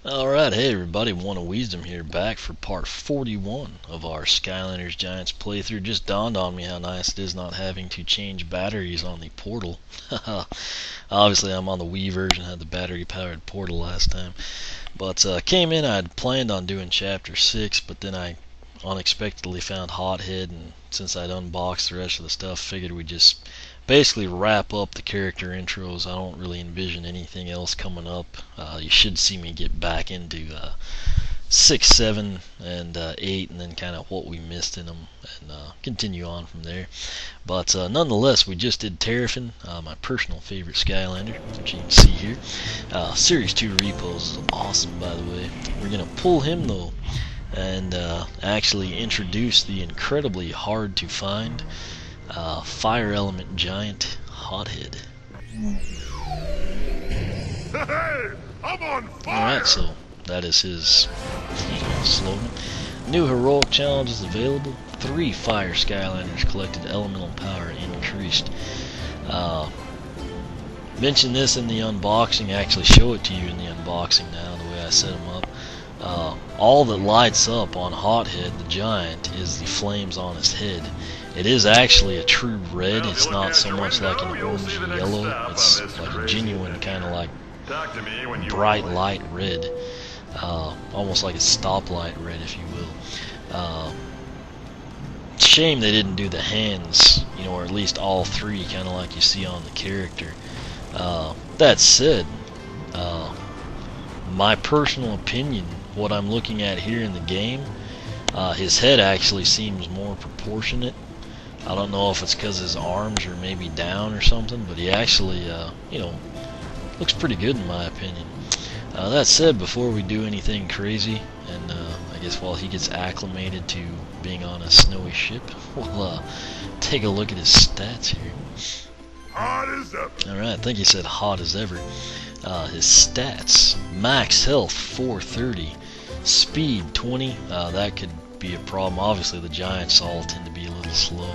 Alright, hey everybody, One of Wisdom here, back for part 41 of our Skylanders Giants playthrough. Just dawned on me how nice it is not having to change batteries on the portal. Obviously I'm on the Wii version, had the battery powered portal last time. But came in, I'd planned on doing chapter 6, but then I unexpectedly found Hothead, and since I'd unboxed the rest of the stuff, figured we'd just basically wrap up the character intros. I don't really envision anything else coming up. You should see me get back into 6, 7, and 8, and then kind of what we missed in them, and continue on from there. But nonetheless, we just did Terrafin, my personal favorite Skylander, which you can see here. Series 2 Repos is awesome, by the way. We're going to pull him, though, and actually introduce the incredibly hard to find fire element giant Hothead. Hey, I'm on fire! Alright, so that is his slogan. New heroic challenges available. 3 fire Skylanders collected, elemental power increased. Mention this in the unboxing, actually show it to you in the unboxing now, the way I set them up. All that lights up on Hothead the giant is the flames on his head. It is actually a true red. It's not so much like an orange and yellow. It's like a genuine kind of like bright light red, almost like a stoplight red, if you will. Shame they didn't do the hands, or at least all 3, kind of like you see on the character. That said, my personal opinion, what I'm looking at here in the game, his head actually seems more proportionate. I don't know if it's because his arms are maybe down or something, but he actually, looks pretty good in my opinion. That said, before we do anything crazy, and I guess while he gets acclimated to being on a snowy ship, we'll take a look at his stats here. Hot as ever. Alright, I think he said hot as ever. His stats: max health 430, speed 20. That could be a problem. Obviously the giants all tend to be a little slow.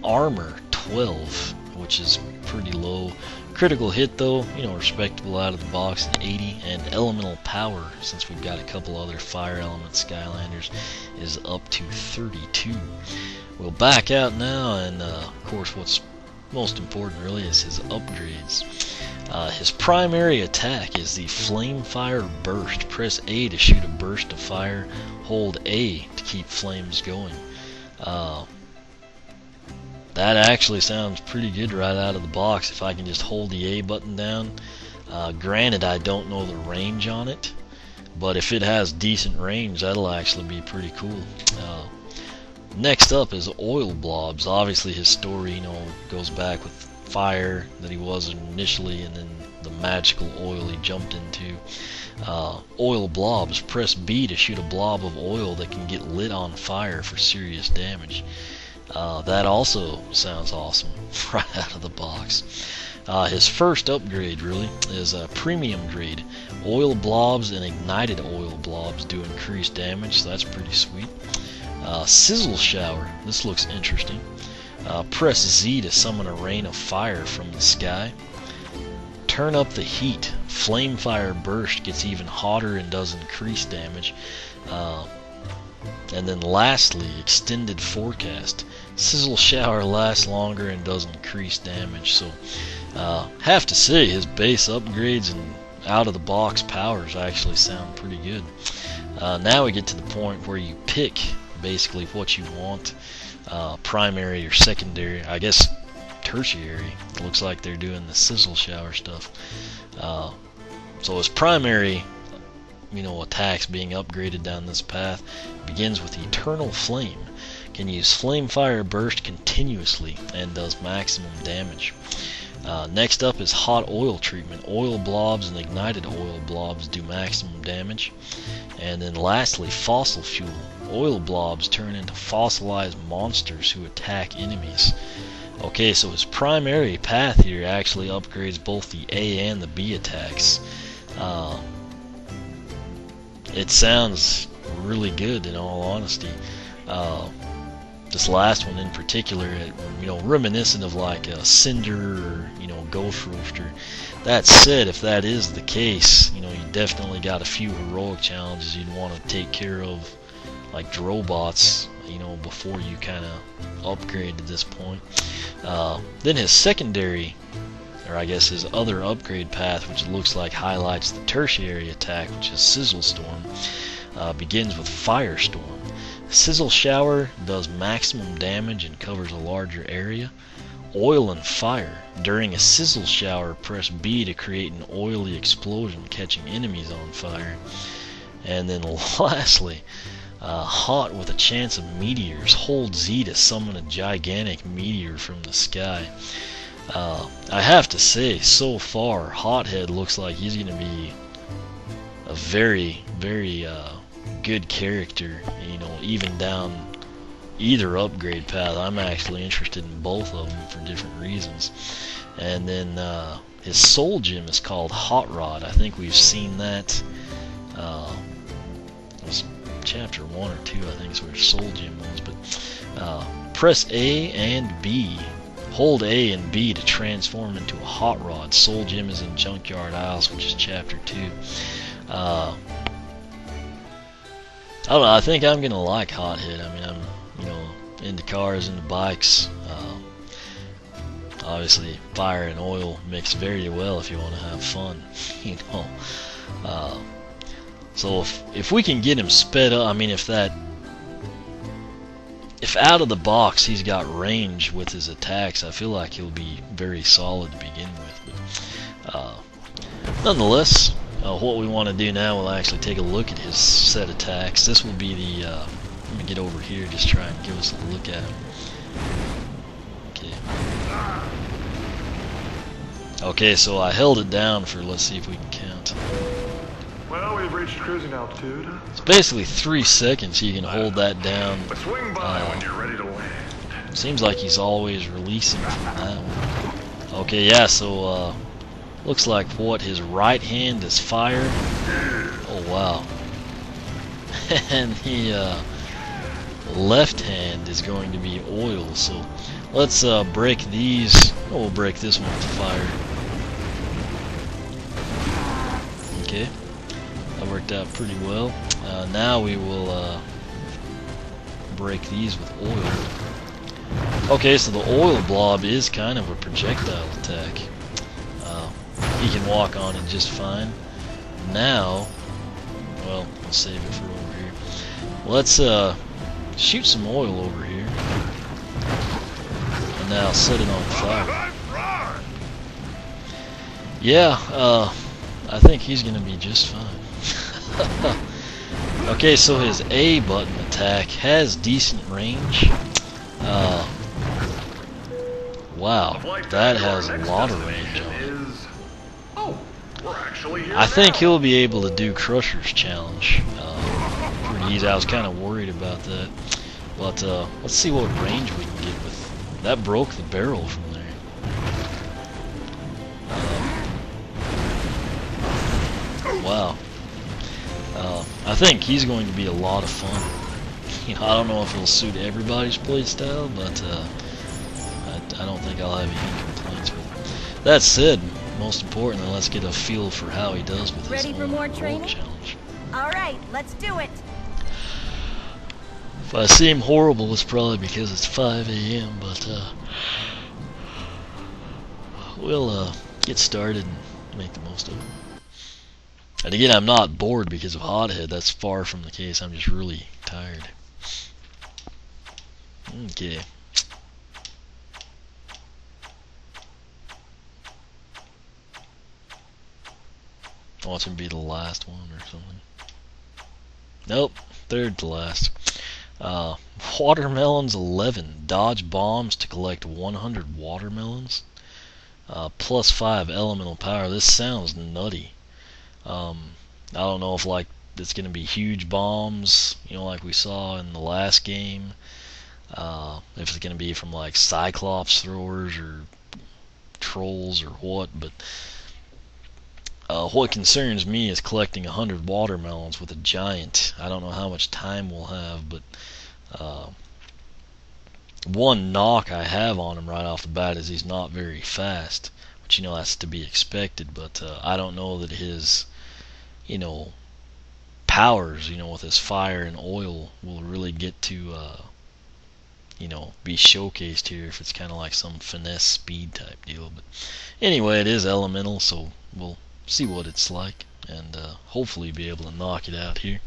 Armor 12, which is pretty low. Critical hit though, respectable out of the box at 80. And elemental power, since we've got a couple other fire element Skylanders, is up to 32. We'll back out now, and of course what's most important really is his upgrades. His primary attack is the Flamefire Burst. Press A to shoot a burst of fire, hold A to keep flames going. That actually sounds pretty good right out of the box if I can just hold the A button down. Granted, I don't know the range on it, but if it has decent range, that'll actually be pretty cool. Next up is Oil Blobs. Obviously his story, goes back with fire that he was initially, and then the magical oil he jumped into. Oil Blobs. Press B to shoot a blob of oil that can get lit on fire for serious damage. That also sounds awesome right out of the box. His first upgrade really is a premium grade. Oil Blobs and ignited oil blobs do increased damage, so that's pretty sweet. Sizzle Shower. This looks interesting. Press Z to summon a rain of fire from the sky. Turn up the heat. Flamefire Burst gets even hotter and does increased damage. And then lastly, Extended Forecast. Sizzle Shower lasts longer and does increased damage. So, have to say, his base upgrades and out-of-the-box powers actually sound pretty good. Now we get to the point where you pick basically what you want. Primary or secondary, I guess tertiary. It looks like they're doing the Sizzle Shower stuff. So his primary attacks being upgraded down this path begins with Eternal Flame. Can use Flamefire Burst continuously and does maximum damage. Next up is Hot Oil Treatment. Oil Blobs and ignited oil blobs do maximum damage. And then lastly, Fossil Fuel. Oil blobs turn into fossilized monsters who attack enemies. Okay, so his primary path here actually upgrades both the A and the B attacks. It sounds really good in all honesty. This last one in particular, reminiscent of like a Cinder or Ghost Roaster. That said, if that is the case, you definitely got a few heroic challenges you'd want to take care of, like Drobots, before you kind of upgrade to this point. Then his secondary, or I guess his other upgrade path, which it looks like highlights the tertiary attack, which is Sizzle Storm, begins with Firestorm. Sizzle Shower does maximum damage and covers a larger area. Oil and Fire. During a Sizzle Shower, press B to create an oily explosion, catching enemies on fire. And then lastly, Hot with a chance of meteors. Hold Z to summon a gigantic meteor from the sky. I have to say, so far, Hothead looks like he's going to be a very, very good character, even down either upgrade path. I'm actually interested in both of them for different reasons. And then his soul gem is called Hot Rod. I think we've seen that. It was chapter 1 or 2, I think is where his soul gem was. But press A and B. Hold A and B to transform into a Hot Rod. Soul gem is in Junkyard Isles, which is chapter 2. I don't know, I think I'm gonna like Hothead. I mean, I'm into cars, into bikes. Obviously fire and oil mix very well if you want to have fun. So if we can get him sped up, I mean, if out of the box he's got range with his attacks, I feel like he'll be very solid to begin with. But nonetheless, what we want to do now, we'll actually take a look at his set attacks. This will be the, let me get over here, just try and give us a look at him. Okay, so I held it down for, let's see if we can count. Well, we've reached cruising altitude. It's basically 3 seconds you can hold that down. But swing by when you're ready to land. Seems like he's always releasing from that one. Okay, yeah, so, looks like what, his right hand is fire. Oh wow. And the left hand is going to be oil. So let's break these. Oh, we'll break this one with fire. Okay, that worked out pretty well. Now we will break these with oil. Okay, so the oil blob is kind of a projectile attack. He can walk on it just fine. Now, well, we'll save it for over here. Let's shoot some oil over here. And now set it on fire. Yeah, I think he's going to be just fine. Okay, so his A button attack has decent range. Wow, that has a lot of range on it. I think he'll be able to do Crusher's challenge pretty easy. I was kind of worried about that, but let's see what range we can get with that. Broke the barrel from there. Wow. I think he's going to be a lot of fun. I don't know if it'll suit everybody's playstyle, but I don't think I'll have any complaints with it. That said, most importantly, let's get a feel for how he does with his own challenge. Alright, let's do it! If I seem horrible, it's probably because it's 5 a.m., but we'll get started and make the most of it. And again, I'm not bored because of Hothead. That's far from the case. I'm just really tired. Okay. I want him to be the last one or something. Nope, third to last. Watermelons 11. Dodge bombs to collect 100 watermelons. Plus 5 elemental power. This sounds nutty. I don't know if like it's gonna be huge bombs, like we saw in the last game. If it's gonna be from like Cyclops throwers or trolls or what, but what concerns me is collecting 100 watermelons with a giant. I don't know how much time we'll have, but one knock I have on him right off the bat is he's not very fast, which that's to be expected. But I don't know that his powers, with his fire and oil, will really get to be showcased here if it's kind of like some finesse speed type deal. But anyway, it is elemental, so we'll see what it's like and hopefully be able to knock it out here.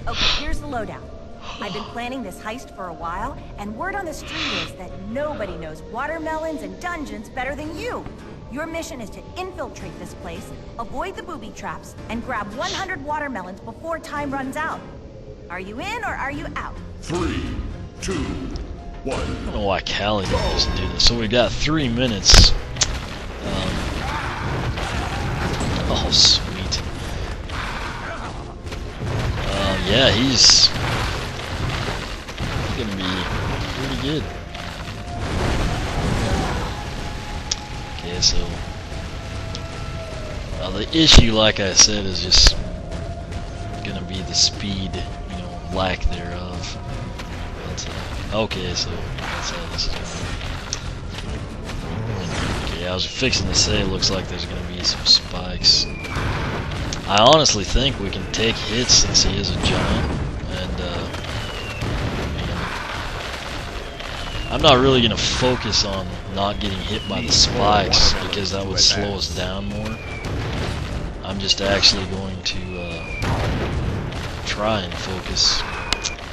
Okay, here's the lowdown. I've been planning this heist for a while, and word on the street is that nobody knows watermelons and dungeons better than you. Your mission is to infiltrate this place, avoid the booby traps, and grab 100 watermelons before time runs out. Are you in or are you out? 3, 2, 1. I don't know why Callie didn't just do this. So we got 3 minutes. Oh, sweet. Yeah, he's gonna be pretty good. Okay, so the issue, like I said, is just gonna be the speed, lack thereof. But, okay, so that's how this is going. Okay, I was fixing to say, it looks like there's gonna be some spikes. I honestly think we can take hits since he is a giant, and I'm not really going to focus on not getting hit by the spikes because that would slow us down more. I'm just actually going to try and focus.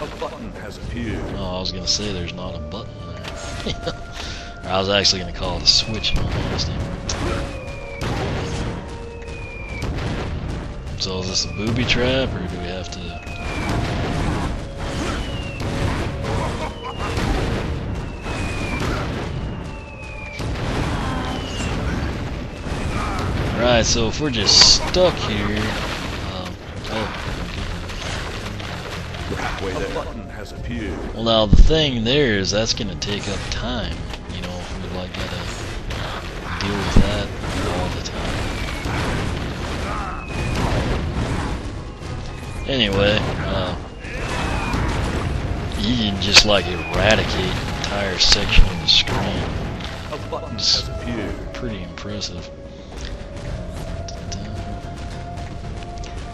A button has appeared. Oh, I was going to say there's not a button there. I was actually going to call it a switch in all honesty. So is this a booby trap, or do we have to... Alright, so if we're just stuck here... You're halfway there. A button has appeared. Well, now the thing there is that's going to take up time. If we like gotta deal with that all the time. Anyway, you can just like eradicate an entire section of the screen. A button has appeared. Pretty impressive.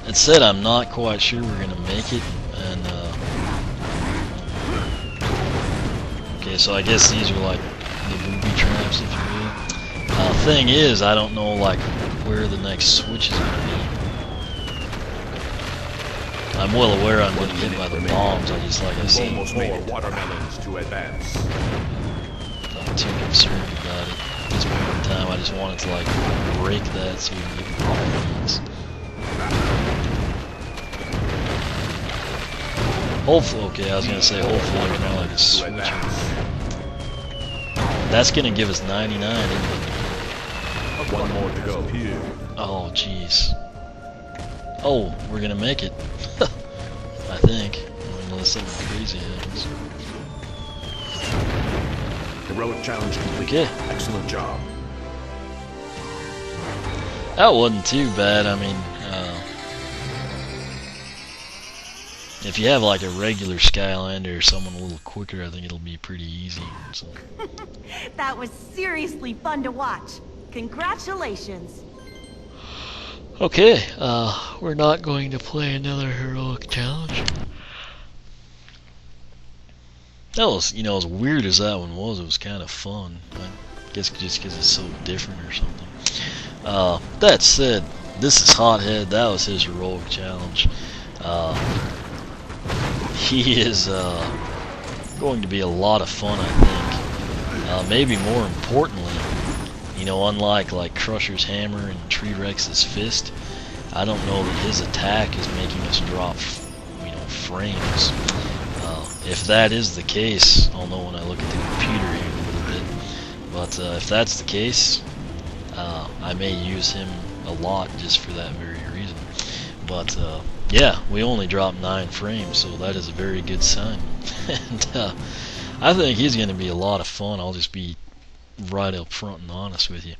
It said I'm not quite sure we're gonna make it, and okay, so I guess these are like the booby traps, if you will. Thing is, I don't know like where the next switch is gonna be. I'm well aware I'm going to get by the bombs. I just, like I said, Almost more watermelons to advance. Not too concerned about it. At this point in time, I just wanted to like break that so we can get watermelons. Hopefully, okay, I was going to say hopefully we're not like a switch. That's going to give us 99, isn't it? One more to go. Oh, jeez. Oh, we're going to make it. I think. Unless something crazy happens. Heroic challenge complete. Okay. Excellent job. That wasn't too bad. I mean, if you have like a regular Skylander or someone a little quicker, I think it'll be pretty easy. So. That was seriously fun to watch. Congratulations. Okay, we're not going to play another heroic challenge. That was, as weird as that one was, it was kind of fun. I guess just because it's so different or something. That said, this is Hothead. That was his heroic challenge. He is going to be a lot of fun, I think. Maybe more importantly, unlike like Crusher's hammer and Tree Rex's fist, I don't know that his attack is making us drop, frames. If that is the case, I'll know when I look at the computer here in a little bit. But if that's the case, I may use him a lot just for that very reason. But yeah, we only dropped 9 frames, so that is a very good sign. And I think he's going to be a lot of fun. I'll just be right up front and honest with you.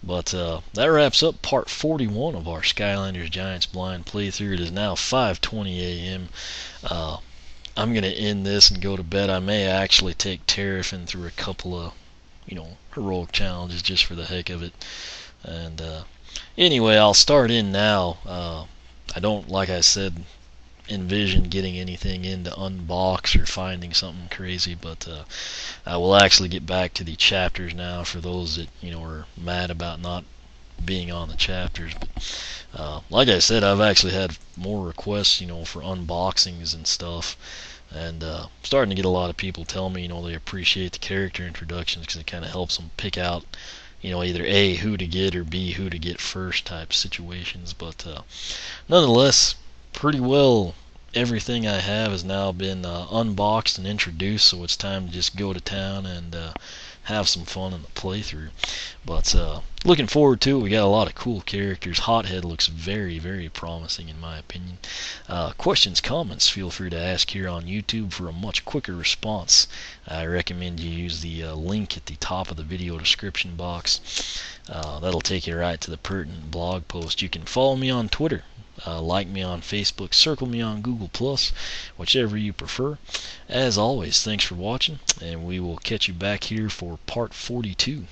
But that wraps up part 41 of our Skylanders Giants blind playthrough. It is now 5:20 a.m. I'm gonna end this and go to bed. I may actually take Terrafin through a couple of, heroic challenges just for the heck of it. And anyway, I'll start in now. I don't, like I said, envision getting anything in to unbox or finding something crazy, but I will actually get back to the chapters now for those that are mad about not being on the chapters. But like I said, I've actually had more requests for unboxings and stuff, and starting to get a lot of people tell me they appreciate the character introductions because it kind of helps them pick out either A, who to get, or B, who to get first type situations. But nonetheless, pretty well everything I have has now been unboxed and introduced, so it's time to just go to town and have some fun in the playthrough. But looking forward to it. We got a lot of cool characters. Hothead looks very, very promising in my opinion. Questions, comments, feel free to ask here on YouTube for a much quicker response. I recommend you use the link at the top of the video description box. That'll take you right to the pertinent blog post. You can follow me on Twitter. Like me on Facebook, circle me on Google+, whichever you prefer. As always, thanks for watching, and we will catch you back here for part 42.